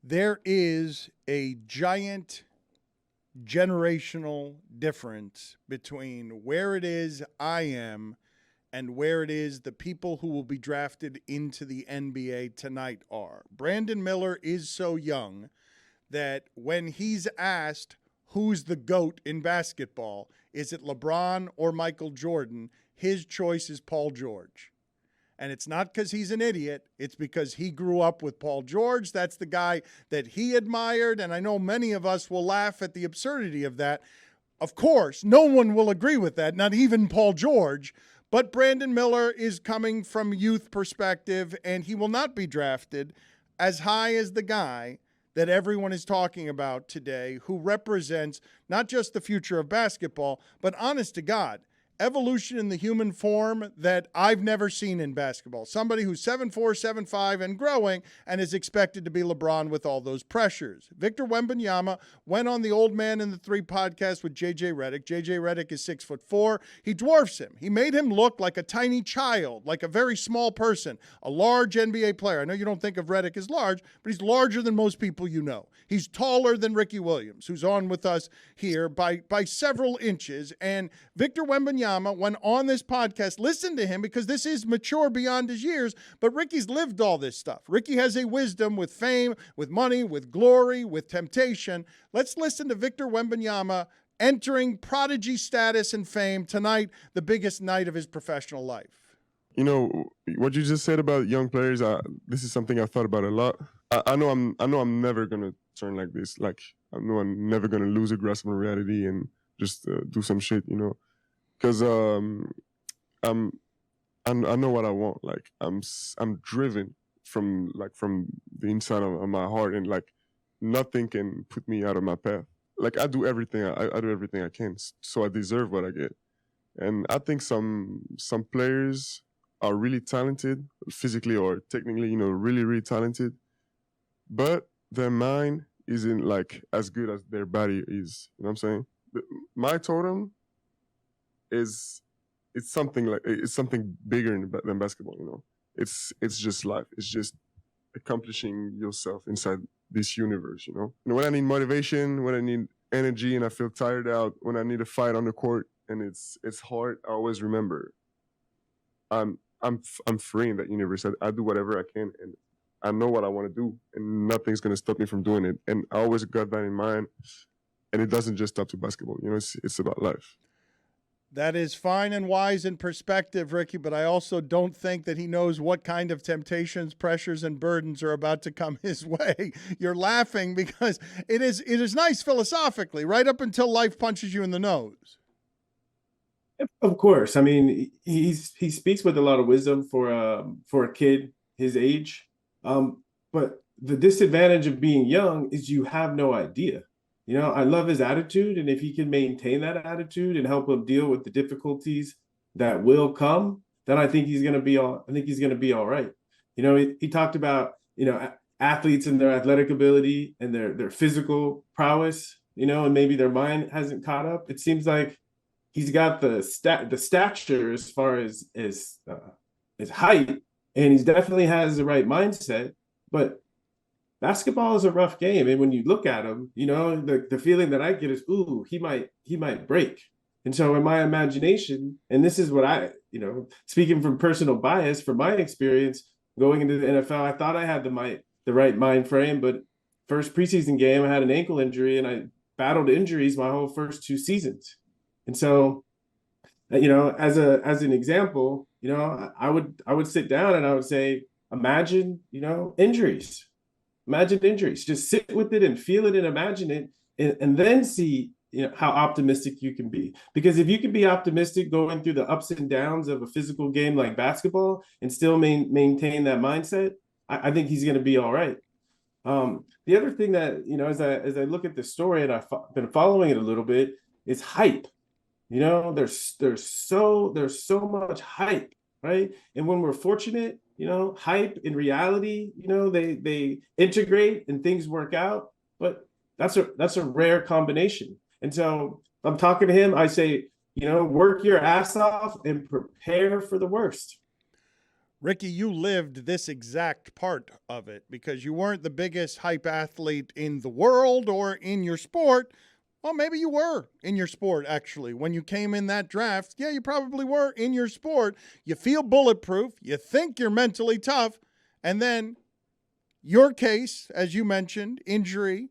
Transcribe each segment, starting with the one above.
There is a giant generational difference between where it is I am and where it is the people who will be drafted into the NBA tonight are. Brandon Miller is so young that when he's asked who's the GOAT in basketball, is it LeBron or Michael Jordan, his choice is Paul George. And it's not because he's an idiot. It's because he grew up with Paul George. That's the guy that he admired. And I know many of us will laugh at the absurdity of that. Of course, no one will agree with that, not even Paul George. But Brandon Miller is coming from youth perspective, and he will not be drafted as high as the guy that everyone is talking about today, who represents not just the future of basketball, but honest to God, evolution in the human form that I've never seen in basketball. Somebody who's 7'4", 7'5", and growing and is expected to be LeBron with all those pressures. Victor Wembanyama went on the Old Man in the Three podcast with J.J. Redick. J.J. Redick is 6'4". He dwarfs him. He made him look like a tiny child, like a very small person, a large NBA player. I know you don't think of Redick as large, but he's larger than most people you know. He's taller than Ricky Williams, who's on with us here by several inches. And Victor Wembanyama, when on this podcast, listen to him because this is mature beyond his years, but Ricky's lived all this stuff. Ricky has a wisdom with fame, with money, with glory, with temptation. Let's listen to Victor Wembanyama entering prodigy status and fame tonight, the biggest night of his professional life. You know, what you just said about young players, this is something I thought about a lot. I know I'm never going to turn like this. Like, I know I'm never going to lose a grasp of reality and just do some shit, you know. Because I know what I want. Like I'm driven from the inside of my heart, and like nothing can put me out of my path. Like I do everything I do everything I can, so I deserve what I get. And I think some players are really talented, physically or technically, you know, really really talented, but their mind isn't like as good as their body is. You know what I'm saying? My totem it's something bigger than basketball, you know. It's just life. It's just accomplishing yourself inside this universe, you know. And when I need motivation, when I need energy and I feel tired out, when I need a fight on the court and it's hard, I always remember I'm free in that universe. I do whatever I can, and I know what I want to do, and nothing's gonna stop me from doing it. And I always got that in mind. And it doesn't just stop to basketball, you know. It's about life. That is fine and wise in perspective, Ricky, but I also don't think that he knows what kind of temptations, pressures, and burdens are about to come his way. You're laughing because it is nice philosophically, right up until life punches you in the nose. Of course. I mean, he speaks with a lot of wisdom for a kid his age. But the disadvantage of being young is you have no idea. You know, I love his attitude, and if he can maintain that attitude and help him deal with the difficulties that will come, then I think he's going to be all right. You know, he talked about, you know, athletes and their athletic ability and their physical prowess, you know, and maybe their mind hasn't caught up. It seems like he's got the stature as far as his height, and he definitely has the right mindset, but basketball is a rough game, and when you look at him, you know, the feeling that I get is, ooh, he might break. And so in my imagination, and this is what I, you know, speaking from personal bias, from my experience going into the NFL, I thought I had the right mind frame, but first preseason game, I had an ankle injury, and I battled injuries my whole first 2 seasons. And so, you know, as an example, you know, I would sit down and I would say, imagine, you know, injuries. Imagine injuries. Just sit with it and feel it and imagine it, and then see, you know, how optimistic you can be. Because if you can be optimistic going through the ups and downs of a physical game like basketball and still maintain that mindset, I think he's going to be all right. The other thing that, you know, as I look at the story and I've been following it a little bit, is hype. You know, there's so much hype, right? And when we're fortunate, you know, hype and reality, you know, they integrate and things work out, but that's a rare combination. And so I'm talking to him, I say, you know, work your ass off and prepare for the worst. Ricky, you lived this exact part of it because you weren't the biggest hype athlete in the world or in your sport. Well, maybe you were in your sport, actually. When you came in that draft, yeah, you probably were in your sport. You feel bulletproof. You think you're mentally tough. And then your case, as you mentioned, injury.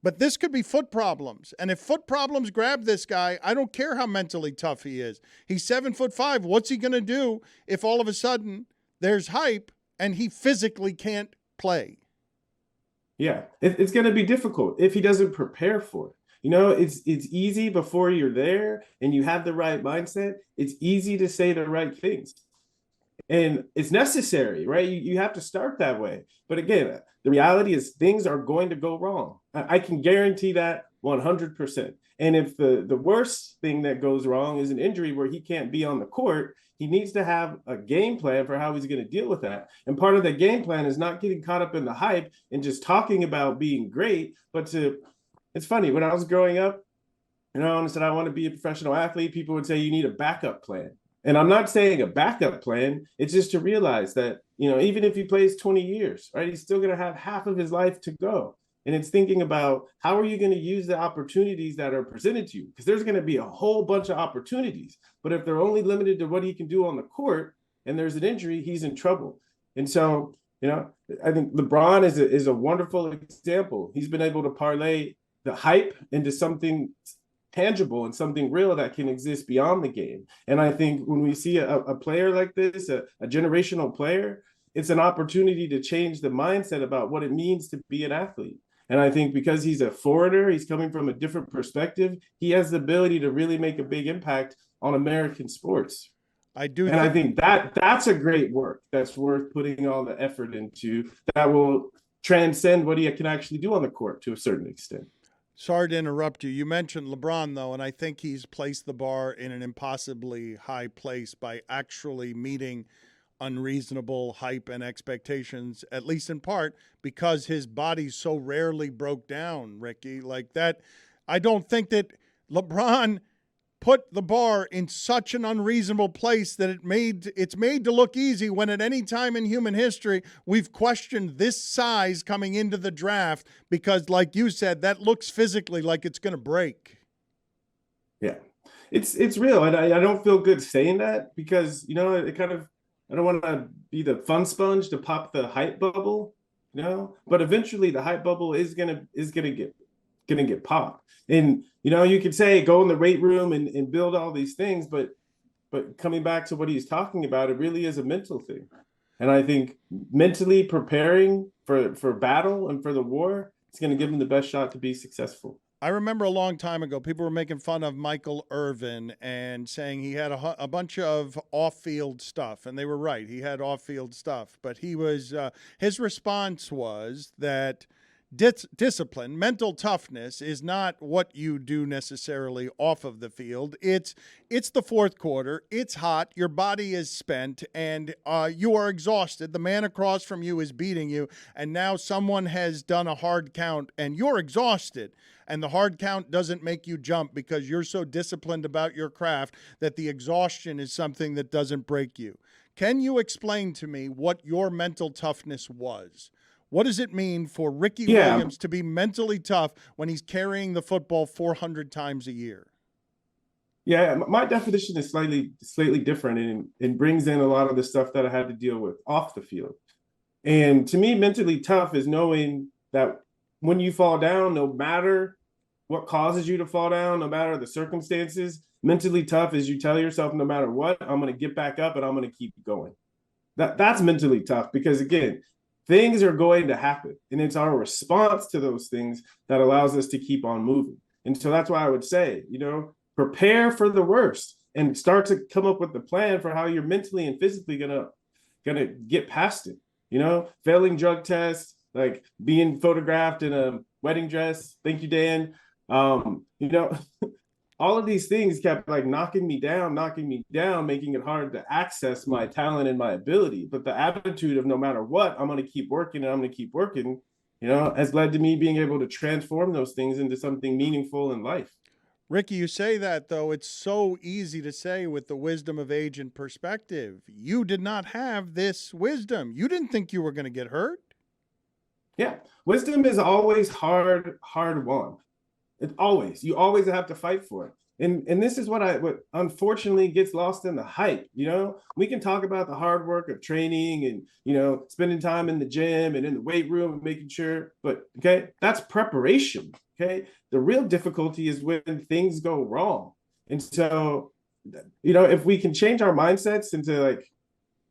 But this could be foot problems. And if foot problems grab this guy, I don't care how mentally tough he is. He's 7'5". What's he going to do if all of a sudden there's hype and he physically can't play? Yeah, it's going to be difficult if he doesn't prepare for it. You know, it's easy before you're there and you have the right mindset. It's easy to say the right things. And it's necessary, right? You have to start that way. But again, the reality is things are going to go wrong. I can guarantee that 100%. And if the worst thing that goes wrong is an injury where he can't be on the court, he needs to have a game plan for how he's going to deal with that. And part of the game plan is not getting caught up in the hype and just talking about being great, but it's funny, when I was growing up, and I said I want to be a professional athlete, people would say you need a backup plan. And I'm not saying a backup plan. It's just to realize that, even if he plays 20 years, right, he's still going to have half of his life to go. And it's thinking about how are you going to use the opportunities that are presented to you? Because there's going to be a whole bunch of opportunities. But if they're only limited to what he can do on the court and there's an injury, he's in trouble. And so, I think LeBron is a wonderful example. He's been able to parlay the hype into something tangible and something real that can exist beyond the game. And I think when we see a player like this, a generational player, it's an opportunity to change the mindset about what it means to be an athlete. And I think because he's a foreigner, he's coming from a different perspective, he has the ability to really make a big impact on American sports. I think that's a great work that's worth putting all the effort into, that will transcend what he can actually do on the court to a certain extent. Sorry to interrupt you. You mentioned LeBron, though, and I think he's placed the bar in an impossibly high place by actually meeting unreasonable hype and expectations, at least in part because his body so rarely broke down, Ricky. Like that, I don't think that LeBron put the bar in such an unreasonable place that it's made to look easy when at any time in human history we've questioned this size coming into the draft because, like you said, that looks physically like it's going to break. Yeah, it's real. And I don't feel good saying that because, it kind of, I don't want to be the fun sponge to pop the hype bubble, but eventually the hype bubble is going to get popped. And, you could say go in the weight room and build all these things, but coming back to what he's talking about, it really is a mental thing. And I think mentally preparing for battle and for the war, it's going to give him the best shot to be successful. I remember a long time ago, people were making fun of Michael Irvin and saying he had a bunch of off-field stuff, and they were right. He had off-field stuff, but his response was that discipline, mental toughness is not what you do necessarily off of the field. It's the fourth quarter. It's hot. Your body is spent and you are exhausted. The man across from you is beating you. And now someone has done a hard count and you're exhausted. And the hard count doesn't make you jump because you're so disciplined about your craft that the exhaustion is something that doesn't break you. Can you explain to me what your mental toughness was? What does it mean for Ricky Williams to be mentally tough when he's carrying the football 400 times a year? Yeah, my definition is slightly different, and it brings in a lot of the stuff that I had to deal with off the field. And to me, mentally tough is knowing that when you fall down, no matter what causes you to fall down, no matter the circumstances, mentally tough is you tell yourself, no matter what, I'm going to get back up and I'm going to keep going. That's mentally tough because, again, things are going to happen, and it's our response to those things that allows us to keep on moving. And so that's why I would say, prepare for the worst and start to come up with the plan for how you're mentally and physically gonna get past it. Failing drug tests, like being photographed in a wedding dress. Thank you, Dan. All of these things kept knocking me down, making it hard to access my talent and my ability. But the attitude of no matter what, I'm going to keep working and I'm going to keep working, has led to me being able to transform those things into something meaningful in life. Ricky, you say that, though, it's so easy to say with the wisdom of age and perspective. You did not have this wisdom. You didn't think you were going to get hurt. Yeah. Wisdom is always hard won. It's always, you always have to fight for it. And this is what unfortunately gets lost in the hype. We can talk about the hard work of training and, spending time in the gym and in the weight room and making sure, but okay, that's preparation. Okay. The real difficulty is when things go wrong. And so, if we can change our mindsets into like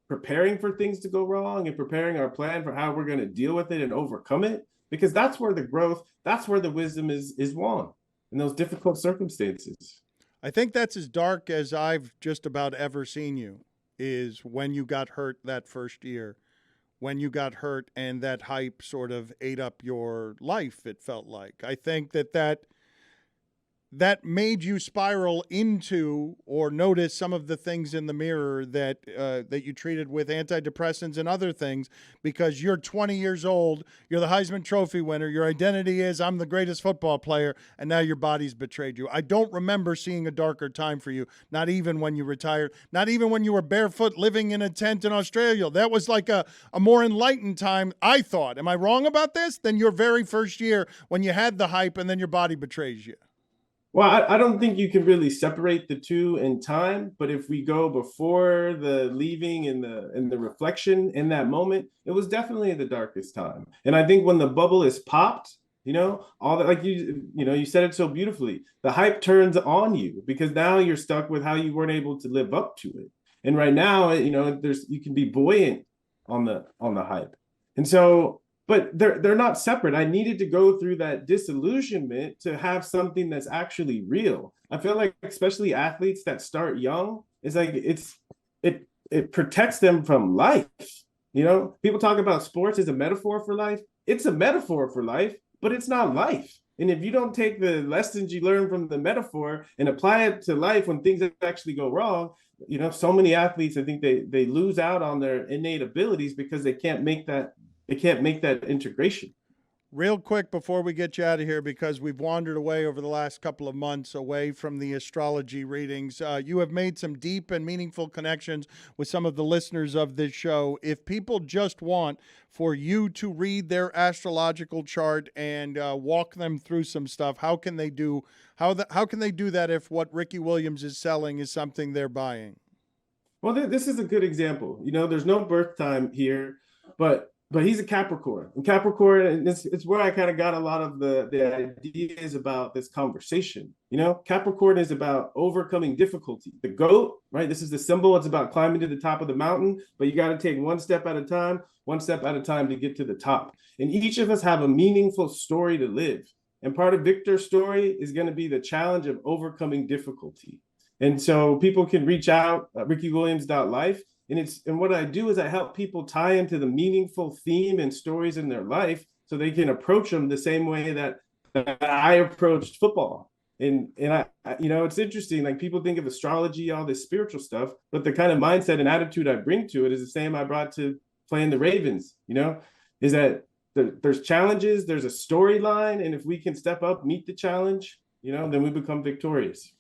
preparing for things to go wrong and preparing our plan for how we're going to deal with it and overcome it, because that's where the growth, that's where the wisdom is won in those difficult circumstances. I think that's as dark as I've just about ever seen you, is when you got hurt that first year, when you got hurt and that hype sort of ate up your life, it felt like. I think that made you spiral into or notice some of the things in the mirror that you treated with antidepressants and other things, because you're 20 years old, you're the Heisman Trophy winner, your identity is I'm the greatest football player, and now your body's betrayed you. I don't remember seeing a darker time for you, not even when you retired, not even when you were barefoot living in a tent in Australia. That was like a more enlightened time, I thought. Am I wrong about this? Than your very first year when you had the hype and then your body betrays you. Well, I don't think you can really separate the two in time, but if we go before the leaving and the reflection in that moment, it was definitely the darkest time. And I think when the bubble is popped, all that, like you said it so beautifully, the hype turns on you because now you're stuck with how you weren't able to live up to it. And right now, you can be buoyant on the hype. And so, but they're not separate. I needed to go through that disillusionment to have something that's actually real. I feel like especially athletes that start young, it's like it protects them from life. People talk about sports as a metaphor for life. It's a metaphor for life, but it's not life. And if you don't take the lessons you learn from the metaphor and apply it to life when things actually go wrong, so many athletes, I think they lose out on their innate abilities because they can't make that integration. Real quick before we get you out of here, because we've wandered away over the last couple of months away from the astrology readings. You have made some deep and meaningful connections with some of the listeners of this show. If people just want for you to read their astrological chart and walk them through some stuff, how can they do that if what Ricky Williams is selling is something they're buying? Well, this is a good example. There's no birth time here, but he's a Capricorn. And Capricorn, and it's where I kind of got a lot of the ideas about this conversation. Capricorn is about overcoming difficulty. The goat, right? This is the symbol. It's about climbing to the top of the mountain, but you got to take one step at a time to get to the top. And each of us have a meaningful story to live. And part of Victor's story is going to be the challenge of overcoming difficulty. And so people can reach out at rickywilliams.life. And what I do is I help people tie into the meaningful theme and stories in their life so they can approach them the same way that I approached football. And it's interesting, like people think of astrology, all this spiritual stuff, but the kind of mindset and attitude I bring to it is the same I brought to playing the Ravens, is that there's challenges, there's a storyline. And if we can step up, meet the challenge, then we become victorious.